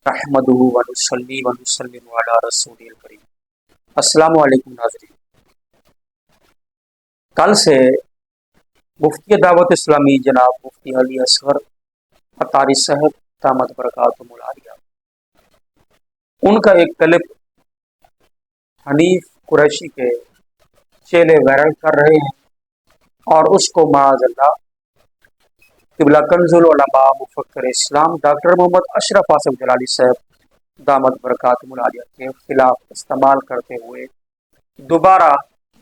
नहमदुहु व नुसल्ली व नुसल्लिमु अला रसूलिल करीम। अस्सलामु अलैकुम नाज़रीन। कल से मुफ्ती दावत इस्लामी जनाब मुफ्ती अली असगर अतारी साहब दामद बरकातुहुल आलिया, उनका एक क्लिप हनीफ कुरैशी के चेले वायरल कर रहे हैं और उसको माअज़ल्लाह क़िबला कंजुल उलमा मुफक्किर इस्लाम डॉक्टर मोहम्मद अशरफ आसिफ जलाली साहब दामद बरकातुहुल आलिया के खिलाफ इस्तेमाल करते हुए दोबारा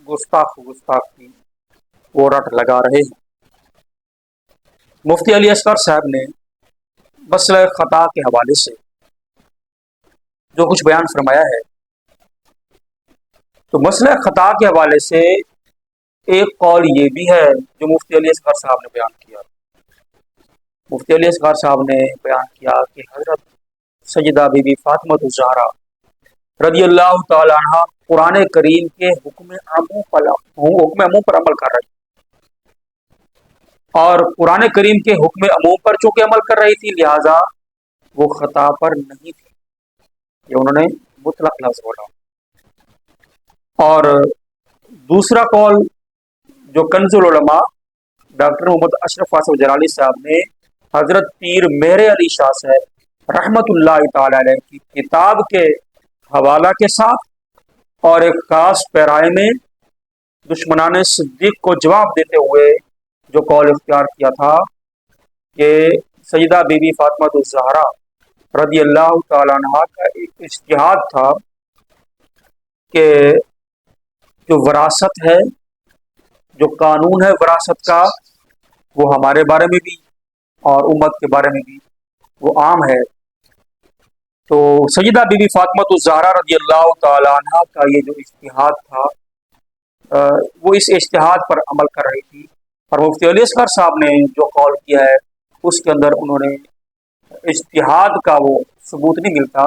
गुस्ताखी वो रट लगा रहे हैं। मुफ्ती अली असगर साहब ने मसला खता के हवाले से जो कुछ बयान फरमाया है, तो मसला खता के हवाले से एक कौल ये भी है जो मुफ्ती अली असगर साहब ने बयान किया। मुफ्ती अली असगर साहब ने बयान किया कि हज़रत सैयदा बीबी फातिमा ज़हरा रज़ी अल्लाह तआला अन्हा कुरान करीम के हुक्म अमू पर अमल कर रही, और कुरान करीम के हुक्म अमू पर चूंकि अमल कर रही थी लिहाजा वो खता पर नहीं थी। ये उन्होंने मुतलक लफ्ज़ बोला। और दूसरा कौल जो कंजुल उलमा डॉक्टर मोहम्मद अशरफ आसिफ जलाली साहब ने हजरत पीर मेहर अली शाह साहब रहमतुल्लाह तआला अलैह की किताब के हवाला के साथ और एक खास पैराए में दुश्मनाने सिद्दीक को जवाब देते हुए जो कौल इख्तियार किया था कि सैयदा बीबी फातिमा ज़हरा रज़ी अल्लाह तआला अन्हा का एक इज्तिहाद था कि जो वरासत है, जो कानून है वरासत का, वो हमारे बारे में भी और उम्मत के बारे में भी वो आम है। तो सैयदा बीबी फातिमा ज़हरा रज़ी अल्लाह तआला अन्हा का ये जो इज्तिहाद था, वो इस इज्तिहाद पर अमल कर रही थी। और मुफ्ती अली असगर साहब ने जो कॉल किया है उसके अंदर उन्होंने इज्तिहाद का वो सबूत नहीं मिलता।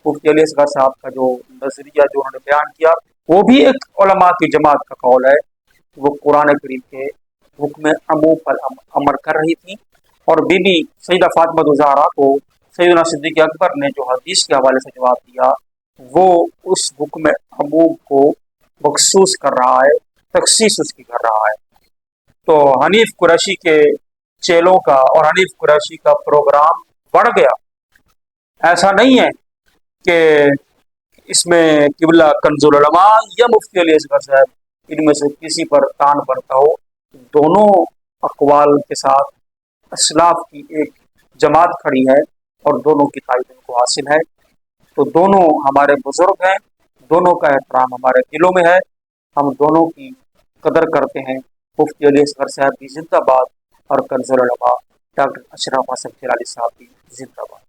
मुफ्ती अली असगर साहब का जो नज़रिया जो उन्होंने बयान किया वो भी एक उलमा की जमात का कौल है। वो कुरान करीम के हुक्म अमू पर अमल कर रही थी और बीबी सैयदा फातिमा ज़हरा को सैयदना सिद्दीक़ अकबर ने जो हदीस के हवाले से जवाब दिया वो उस हुक्म अमू को मखसूस कर रहा है, तखसीस उसकी कर रहा है। तो हनीफ कुरैशी के चेलों का और हनीफ कुरैशी का प्रोग्राम बढ़ गया। ऐसा नहीं है कि इसमें क़िबला कंजुल उलमा या मुफ्ती अली असगर साहब इनमें से किसी पर तान पड़ता हो। दोनों अक़वाल के साथ असलाफ की एक जमात खड़ी है और दोनों की तारीफ उनको हासिल है। तो दोनों हमारे बुजुर्ग हैं, दोनों का एहतराम हमारे दिलों में है, हम दोनों की कदर करते हैं। मुफ्ती अली असगर साहब की जिंदाबाद और कंजुल उलमा डॉक्टर अशरफ आसिफ जलाली साहब की जिंदाबाद।